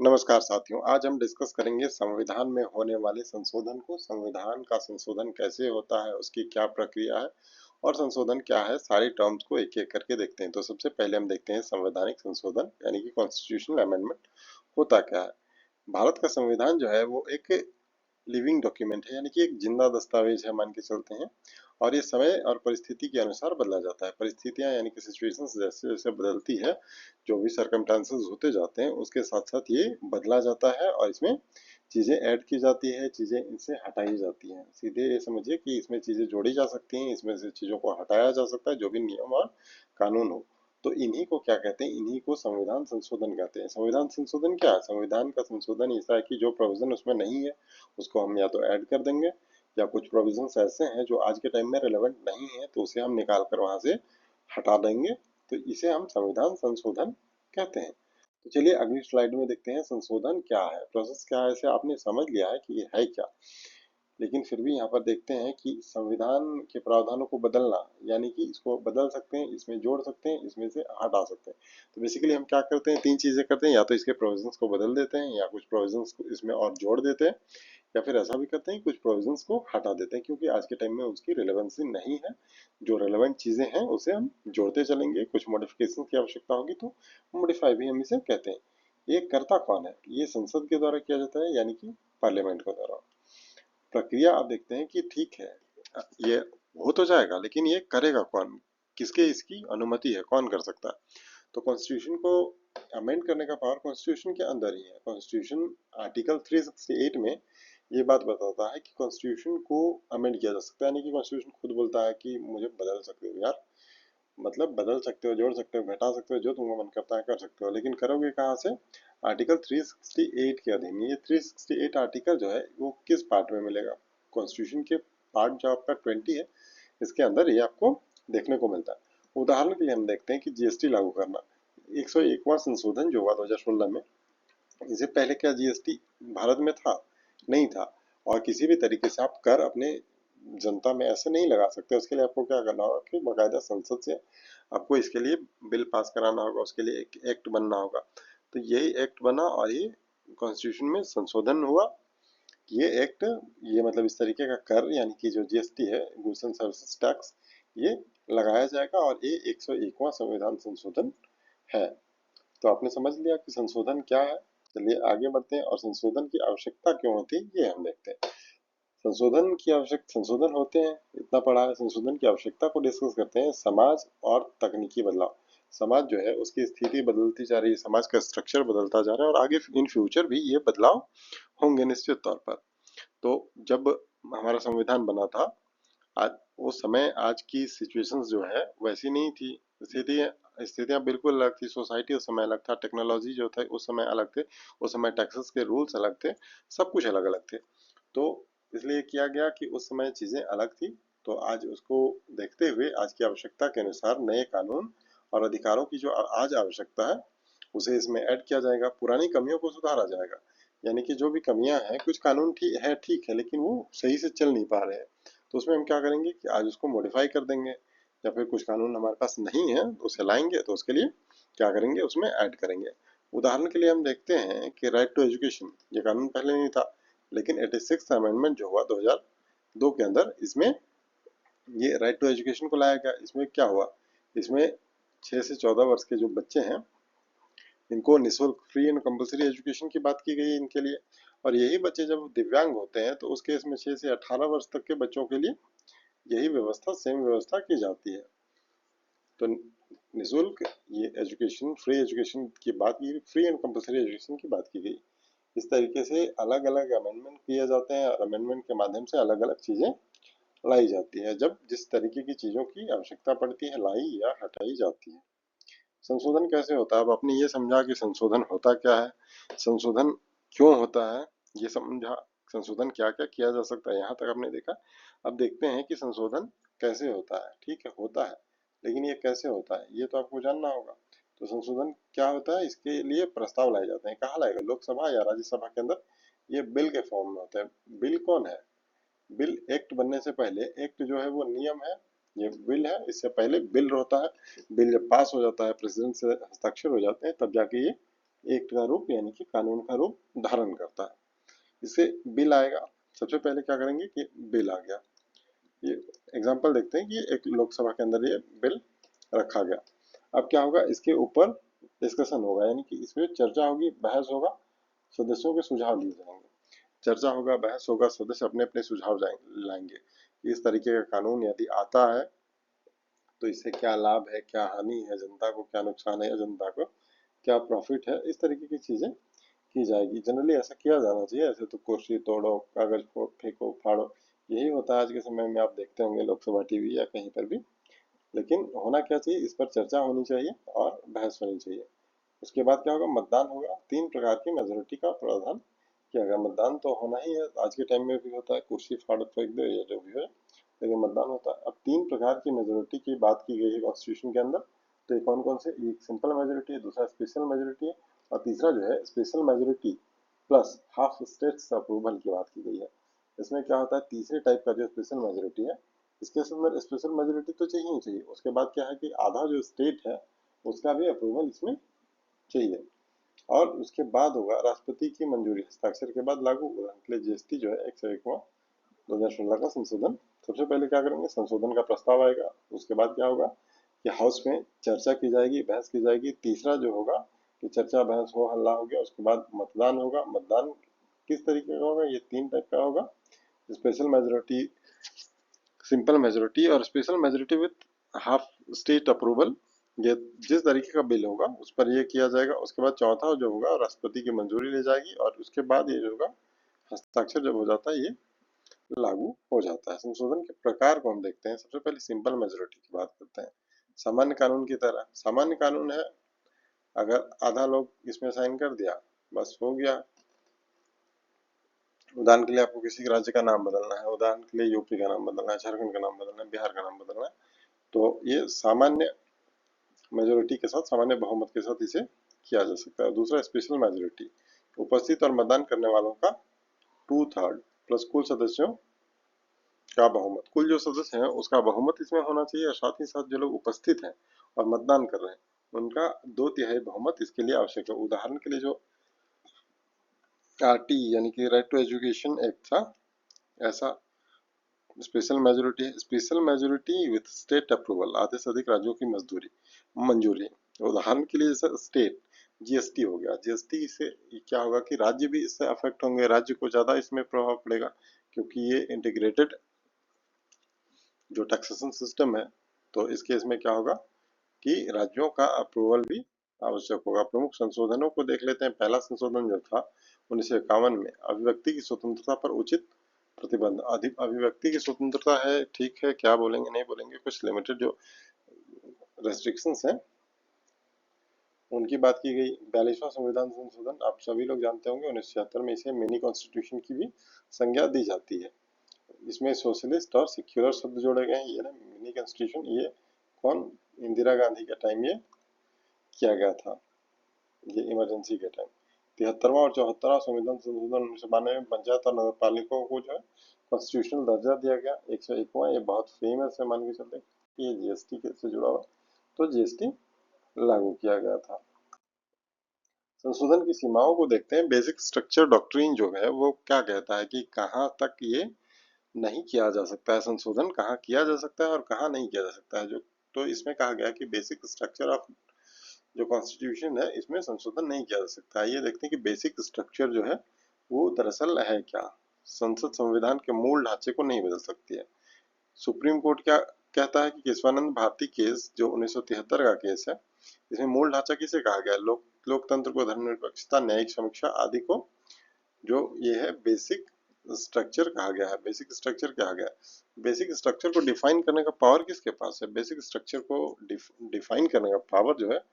नमस्कार साथियों, आज हम डिस्कस करेंगे संविधान में होने वाले संशोधन को। संविधान का संशोधन कैसे होता है, उसकी क्या प्रक्रिया है और संशोधन क्या है, सारी टर्म्स को एक एक करके देखते हैं। तो सबसे पहले हम देखते हैं संवैधानिक संशोधन यानी कि कॉन्स्टिट्यूशनल अमेंडमेंट होता क्या है। भारत का संविधान जो है वो एक लिविंग डॉक्यूमेंट है, यानी कि एक जिंदा दस्तावेज है मान के चलते हैं। और ये समय और परिस्थिति के अनुसार बदला जाता है। परिस्थितियां यानी कि सिचुएशंस जैसे जैसे बदलती है, जो भी सर्कमस्टांसेस होते जाते हैं उसके साथ साथ ये बदला जाता है और इसमें चीजें ऐड की जाती है, चीजें इनसे हटाई जाती हैं। सीधे ये समझिए कि इसमें चीजें जोड़ी जा सकती हैं, इसमें से चीजों को हटाया जा सकता है, जो भी नियम और कानून हो। तो इन्हीं को क्या कहते हैं, इन्हीं को संविधान संशोधन कहते हैं। संविधान संशोधन क्या है? संविधान का संशोधन ऐसा है कि जो प्रोविजन उसमें नहीं है उसको हम या तो ऐड कर देंगे, या कुछ प्रोविजंस ऐसे हैं जो आज के टाइम में रिलेवेंट नहीं है तो उसे हम निकाल कर वहां से हटा देंगे। तो इसे हम संविधान संशोधन कहते हैं। तो चलिए अगली स्लाइड में देखते हैं संशोधन क्या है, प्रोसेस क्या है। इसे आपने समझ लिया है कि ये है क्या, लेकिन फिर भी यहाँ पर देखते हैं कि संविधान के प्रावधानों को बदलना, यानी कि इसको बदल सकते हैं, इसमें जोड़ सकते हैं, इसमें से हटा सकते हैं। तो बेसिकली हम क्या करते हैं, तीन चीजें करते हैं, या तो इसके प्रोविजंस को बदल देते हैं, या कुछ प्रोविजंस को इसमें और जोड़ देते हैं, या फिर ऐसा भी करते हैं कुछ प्रोविजंस को हटा देते हैं, क्योंकि आज के टाइम में उसकी रिलेवेंसी नहीं है। जो रिलेवेंट चीजें हैं उसे हम जोड़ते चलेंगे, कुछ मॉडिफिकेशन की आवश्यकता होगी तो मॉडिफाई भी हम इसे कहते हैं। ये करता कौन है? ये संसद के द्वारा किया जाता है, यानी कि पार्लियामेंट के द्वारा। प्रक्रिया आप देखते हैं कि ठीक है, ये हो तो जाएगा, लेकिन ये करेगा कौन, किसके इसकी अनुमति है, कौन कर सकता है? तो कॉन्स्टिट्यूशन को अमेंड करने का पावर कॉन्स्टिट्यूशन के अंदर ही है। कॉन्स्टिट्यूशन आर्टिकल 368 में ये बात बताता है कि कॉन्स्टिट्यूशन को अमेंड किया जा सकता है, यानी कि कॉन्स्टिट्यूशन खुद बोलता है कि मुझे बदल सकते हो यार। मतलब बदल सकते हो, जोड़ सकते हो, घटा सकते हो, जो तुमको मन करता है कर सकते हो, लेकिन करोगे कहाँ से? आर्टिकल 368 के अधीन। ये 368 आर्टिकल जो है वो किस पार्ट में मिलेगा? कॉन्स्टिट्यूशन के पार्ट जो आपका 20 है, इसके अंदर ये आपको देखने को मिलता है। उदाहरण के लिए हम देखते हैं कि जीएसटी लागू करना, 101वां संशोधन जो हुआ 2016 में। इससे पहले क्या जीएसटी भारत में था? नहीं था। और किसी भी तरीके से आप कर अपने जनता में ऐसे नहीं लगा सकते। उसके लिए आपको क्या करना होगा कि बाकायदा संसद से आपको इसके लिए बिल पास कराना होगा, उसके लिए एक एक्ट बनना होगा। तो यही एक्ट बना और ये कॉन्स्टिट्यूशन में संशोधन हुआ। ये एक्ट, ये मतलब इस तरीके का कर यानी कि जो जीएसटी है, गुड्स एंड सर्विसेज टैक्स, ये लगाया जाएगा और ये 101वां संविधान संशोधन है। तो आपने समझ लिया कि संशोधन क्या है। चलिए आगे बढ़ते हैं, और संशोधन की आवश्यकता क्यों होती है ये हम देखते हैं। संशोधन होते हैं, इतना पढ़ा है। संशोधन की आवश्यकता को डिस्कस करते हैं। समाज और तकनीकी बदलाव। समाज जो है उसकी स्थिति बदलती जा रही है, समाज का स्ट्रक्चर बदलता जा रहा है और आगे इन फ्यूचर भी ये बदलाव होंगे निश्चित तौर पर। तो जब हमारा संविधान बना था, आज वो समय आज की सिचुएशंस जो है वैसी नहीं थी। स्थितियाँ स्थितियाँ बिल्कुल अलग थी। सोसाइटी उस समय अलग था, टेक्नोलॉजी जो था उस समय अलग थे, उस समय टैक्सेस के रूल्स अलग थे, सब कुछ अलग अलग थे। तो इसलिए किया गया कि उस समय चीजें अलग थी। तो आज उसको देखते हुए आज की आवश्यकता के अनुसार नए कानून और अधिकारों की जो आज आवश्यकता है उसे इसमें ऐड किया जाएगा, पुरानी कमियों को सुधारा जाएगा। यानी कि जो भी कमियां हैं, कुछ कानून ठीक है लेकिन वो सही से चल नहीं पा रहे हैं, तो उसमें हम क्या करेंगे कि आज उसको मॉडिफाई कर देंगे। या फिर कुछ कानून हमारे पास नहीं है तो उसे लाएंगे, तो उसके लिए क्या करेंगे, उसमें ऐड करेंगे। उदाहरण के लिए हम देखते हैं कि राइट टू एजुकेशन, ये कानून पहले नहीं था, लेकिन 86th अमेंडमेंट जो हुआ 2002 के अंदर, इसमें ये राइट टू एजुकेशन को लाया गया। इसमें क्या हुआ, इसमें 6 से 14 वर्ष के जो बच्चे हैं इनको निःशुल्क फ्री एंड कंपलसरी एजुकेशन की बात की गई है इनके लिए। और यही बच्चे जब दिव्यांग होते हैं तो उस केस में 6 से 18 वर्ष तक के बच्चों के लिए यही व्यवस्था, सेम व्यवस्था की जाती है। तो निःशुल्क ये एजुकेशन, फ्री एजुकेशन की बात की, फ्री एंड कंपलसरी एजुकेशन की बात की गई। इस तरीके से अलग अलग अमेंडमेंट किए जाते हैं और अमेंडमेंट के माध्यम से अलग अलग चीजें लाई जाती है। जब जिस तरीके की चीजों की आवश्यकता पड़ती है लाई या हटाई जाती है। संशोधन कैसे होता है? अब आपने ये समझा कि संशोधन होता क्या है, संशोधन क्यों होता है, ये समझा। संशोधन क्या क्या किया जा सकता है, यहाँ तक आपने देखा। अब देखते हैं कि संशोधन कैसे होता है। ठीक है, होता है, लेकिन ये कैसे होता है ये तो आपको जानना होगा। तो संशोधन क्या होता है, इसके लिए प्रस्ताव लाए जाते हैं। कहाँ लाएगा? लोकसभा या राज्यसभा के अंदर। ये बिल के फॉर्म में होता है। बिल कौन है? बिल एक्ट बनने से पहले, एक्ट जो है वो नियम है, ये बिल है, इससे पहले बिल होता है। बिल जब पास हो जाता है, प्रेसिडेंट से हस्ताक्षर हो जाते हैं, तब जाके ये एक्ट का रूप यानी कि कानून का रूप धारण करता है। इससे बिल आएगा। सबसे पहले क्या करेंगे कि बिल आ गया। ये एग्जांपल देखते हैं कि एक लोकसभा के अंदर ये बिल रखा गया। अब क्या होगा, इसके ऊपर डिस्कशन होगा, यानी कि इसमें चर्चा होगी, बहस होगा, सदस्यों के सुझाव लिए जाएंगे। चर्चा होगा, बहस होगा, सदस्य अपने अपने सुझाव लाएंगे। इस तरीके का कानून यदि आता है तो इससे क्या लाभ है, क्या हानि है, जनता को क्या नुकसान है, या जनता को क्या प्रॉफिट है, इस तरीके की चीजें की जाएगी। जनरली ऐसा किया जाना चाहिए। ऐसे तो कुर्सी तोड़ो, कागज फेंको, फाड़ो, यही होता है आज के समय में। आप देखते होंगे लोकसभा टीवी या कहीं पर भी। लेकिन होना क्या चाहिए, इस पर चर्चा होनी चाहिए और बहस होनी चाहिए। उसके बाद क्या होगा, मतदान होगा। 3 प्रकार की मेजोरिटी का प्रावधान किया गया। मतदान तो होना ही है, आज के टाइम में भी होता है, कुर्सी फाड़ फेंक दो या जो भी हो, लेकिन मतदान होता है। अब 3 प्रकार की मेजोरिटी की बात की गई है कॉन्स्टिट्यूशन के अंदर। तो ये कौन कौन से, एक सिंपल मेजोरिटी है, दूसरा स्पेशल मेजोरिटी है, और तीसरा जो है special majority plus half states approval की बात की गई है। इसमें क्या होता है, तीसरे टाइप का जो स्पेशल मेजोरिटी है, इसके अंदर स्पेशल मेजोरिटी तो चाहिए ही चाहिए। उसके बाद क्या है कि आधा जो स्टेट है उसका भी अप्रूवल इसमें चाहिए। और उसके बाद होगा राष्ट्रपति की मंजूरी, हस्ताक्षर के बाद लागू। उदाहरण के लिए जीएसटी जो है 101वां 2016 का संशोधन। सबसे पहले क्या करेंगे, संशोधन का प्रस्ताव आएगा। उसके बाद क्या होगा कि हाउस में चर्चा की जाएगी, बहस की जाएगी। तीसरा जो होगा कि चर्चा बहस हो हल्ला हो गया, उसके बाद मतदान होगा। मतदान किस तरीके का होगा, ये 3 टाइप का होगा, स्पेशल मेजोरिटी, सिंपल मेजोरिटी और special majority with half state approval. ये जिस तरीके का बिल होगा उस पर ये किया जाएगा। उसके बाद चौथा जो होगा, राष्ट्रपति की मंजूरी ले जाएगी, और उसके बाद ये जो होगा, हस्ताक्षर जब हो जाता है, ये लागू हो जाता है। संशोधन के प्रकार को हम देखते हैं। सबसे पहले सिंपल मेजोरिटी की बात करते हैं। सामान्य कानून की तरह सामान्य कानून है, अगर आधा लोग इसमें साइन कर दिया बस हो गया। उदाहरण के लिए आपको किसी राज्य का नाम बदलना है, उदाहरण के लिए यूपी का नाम बदलना है, झारखंड का नाम बदलना है, बिहार का नाम बदलना है, तो ये सामान्य मेजोरिटी के साथ, सामान्य बहुमत के साथ इसे किया जा सकता है। दूसरा स्पेशल मेजोरिटी, उपस्थित और मतदान करने वालों का 2/3 प्लस कुल सदस्यों का बहुमत। कुल जो सदस्य हैं उसका बहुमत इसमें होना चाहिए, और साथ ही साथ जो लोग उपस्थित हैं और मतदान कर रहे हैं उनका 2/3 बहुमत इसके लिए आवश्यक है। उदाहरण के लिए जो आरटी यानी कि राइट टू एजुकेशन एक्ट था, ऐसा स्पेशल मेजोरिटी है। Special majority with state approval, आधे से अधिक राज्यों की मंजूरी। उदाहरण के लिए जैसे स्टेट जीएसटी हो गया, जीएसटी से क्या होगा कि राज्य भी इससे अफेक्ट होंगे, राज्य को ज्यादा इसमें प्रभाव पड़ेगा, क्योंकि ये इंटीग्रेटेड जो टैक्सेशन सिस्टम है। तो इस केस में क्या होगा कि राज्यों का अप्रूवल भी आवश्यक होगा। प्रमुख संशोधनों को देख लेते हैं। पहला संशोधन जो था 1951 में, अभिव्यक्ति की स्वतंत्रता पर उचित प्रतिबंध। अभिव्यक्ति की स्वतंत्रता है, ठीक है, क्या बोलेंगे नहीं बोलेंगे, कुछ लिमिटेड जो रेस्ट्रिक्शंस हैं उनकी बात की गई। 42वां संविधान संशोधन, आप सभी लोग जानते होंगे, 1976 में इसे मिनी कॉन्स्टिट्यूशन की भी संज्ञा दी जाती है। इसमें सोशलिस्ट और सेक्युलर शब्द जोड़े गए हैं। ये ना मिनी कॉन्स्टिट्यूशन, ये कौन, इंदिरा गांधी के टाइम ये किया गया था, ये इमरजेंसी के टाइम। 73वां और 74वां संविधान संशोधन 1992 में पंचायत और नगर पालिकाओं को जो है कॉन्स्टिट्यूशनल दर्जा दिया गया। 101वां, ये बहुत फेमस है, मान के चलते कि ये जीएसटी से जुड़ा हुआ, तो जीएसटी लागू किया गया था। संशोधन की सीमाओं को देखते हैं। बेसिक स्ट्रक्चर डॉक्ट्रिन जो है वो क्या कहता है कि कहाँ तक ये नहीं किया जा सकता है, संशोधन कहाँ किया जा सकता है और कहाँ नहीं किया जा सकता है। जो तो इसमें कहा गया कि बेसिक स्ट्रक्चर ऑफ जो कॉन्स्टिट्यूशन है इसमें संशोधन नहीं किया जा सकता है। ये देखते हैं कि बेसिक स्ट्रक्चर जो है वो दरअसल है क्या। संसद संविधान के मूल ढांचे को नहीं बदल सकती है। सुप्रीम कोर्ट क्या कहता है कि केशवानंद भारती केस जो 1973 का केस है, इसमें मूल ढांचा किसे कहा गया है, लोकतंत्र को, धर्मनिरपेक्षता, न्यायिक समीक्षा आदि को, जो ये है बेसिक स्ट्रक्चर कहा गया है। बेसिक स्ट्रक्चर कहा गया है। बेसिक स्ट्रक्चर को डिफाइन करने का पावर किसके पास है, बेसिक स्ट्रक्चर को डिफाइन करने का पावर जो है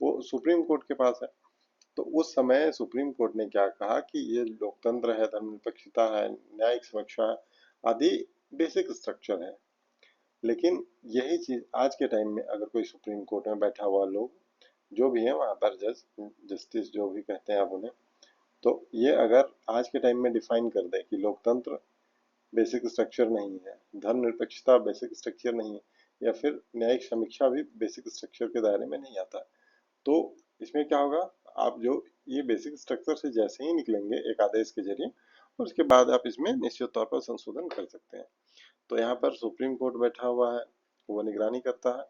वो सुप्रीम कोर्ट के पास है। तो उस समय सुप्रीम कोर्ट ने क्या कहा कि ये लोकतंत्र है, धर्मनिरपेक्षता है, न्यायिक समीक्षा आदि बेसिक स्ट्रक्चर है। लेकिन यही चीज आज के टाइम में अगर कोई सुप्रीम कोर्ट में बैठा हुआ लोग जो भी है वहां पर जज, जस्टिस जो भी कहते हैं आप उन्हें, तो ये अगर आज के टाइम में डिफाइन कर दे कि लोकतंत्र बेसिक स्ट्रक्चर नहीं है, धर्मनिरपेक्षता बेसिक स्ट्रक्चर नहीं है, या फिर न्यायिक समीक्षा भी बेसिक स्ट्रक्चर के दायरे में नहीं आता, तो इसमें क्या होगा, आप जो ये बेसिक स्ट्रक्चर से जैसे ही निकलेंगे एक आदेश के जरिए, और उसके बाद आप इसमें निश्चित तौर पर संशोधन कर सकते हैं। तो यहाँ पर सुप्रीम कोर्ट बैठा हुआ है, वो निगरानी करता है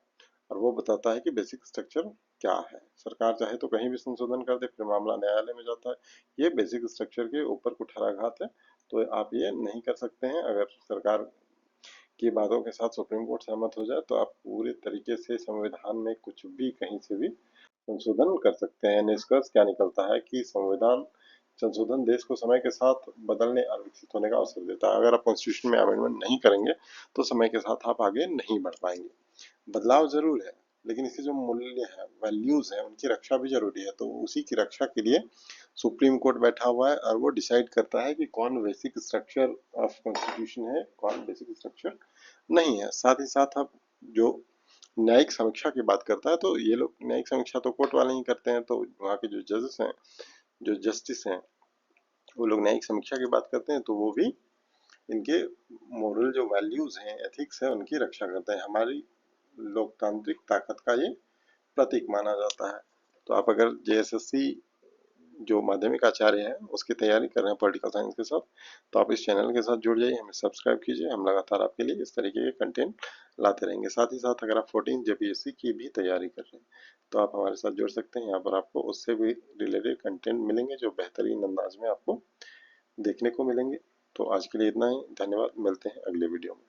और वो बताता है कि बेसिक स्ट्रक्चर क्या है। सरकार चाहे तो कहीं भी संशोधन कर दे, फिर मामला न्यायालय में जाता है। ये बेसिक स्ट्रक्चर के ऊपर कुठाराघात है, तो आप ये नहीं कर सकते हैं। अगर सरकार की बातों के साथ सुप्रीम कोर्ट सहमत हो जाए तो आप पूरे तरीके से संविधान में कुछ भी कहीं से भी संशोधन कर सकते हैं। निष्कर्ष क्या निकलता है कि संविधान संशोधन देश को समय के साथ बदलने और विकसित होने का अवसर देता है। अगर आप कॉन्स्टिट्यूशन में अमेंडमेंट नहीं करेंगे तो समय के साथ आप आगे नहीं बढ़ पाएंगे। बदलाव जरूर है, लेकिन इसके जो मूल्य है, वैल्यूज है, उनकी रक्षा भी जरूरी है। तो उसी की रक्षा के लिए सुप्रीम कोर्ट बैठा हुआ है और वो डिसाइड करता है कि कौन बेसिक स्ट्रक्चर ऑफ कॉन्स्टिट्यूशन है, कौन बेसिक स्ट्रक्चर नहीं है। साथ ही साथ अब जो न्यायिक समीक्षा की बात करता है, तो ये लोग न्यायिक समीक्षा तो कोर्ट वाले ही करते हैं। तो वहाँ के जो जजेस हैं, जो जस्टिस हैं, वो लोग न्यायिक समीक्षा की बात करते हैं, तो वो भी इनके मोरल जो वैल्यूज हैं, एथिक्स है, उनकी रक्षा करते हैं। हमारी लोकतांत्रिक ताकत का ये प्रतीक माना जाता है। तो आप अगर जेएसएससी जो माध्यमिक आचार्य है उसकी तैयारी कर रहे हैं पॉलिटिकल साइंस के साथ, तो आप इस चैनल के साथ जुड़ जाइए, हमें सब्सक्राइब कीजिए। हम लगातार आपके लिए इस तरीके के कंटेंट लाते रहेंगे। साथ ही साथ अगर आप 14 जेपीएससी की भी तैयारी कर रहे हैं तो आप हमारे साथ जुड़ सकते हैं। यहाँ पर आपको उससे भी रिलेटेड कंटेंट मिलेंगे जो बेहतरीन अंदाज में आपको देखने को मिलेंगे। तो आज के लिए इतना ही, धन्यवाद। मिलते हैं अगले वीडियो में।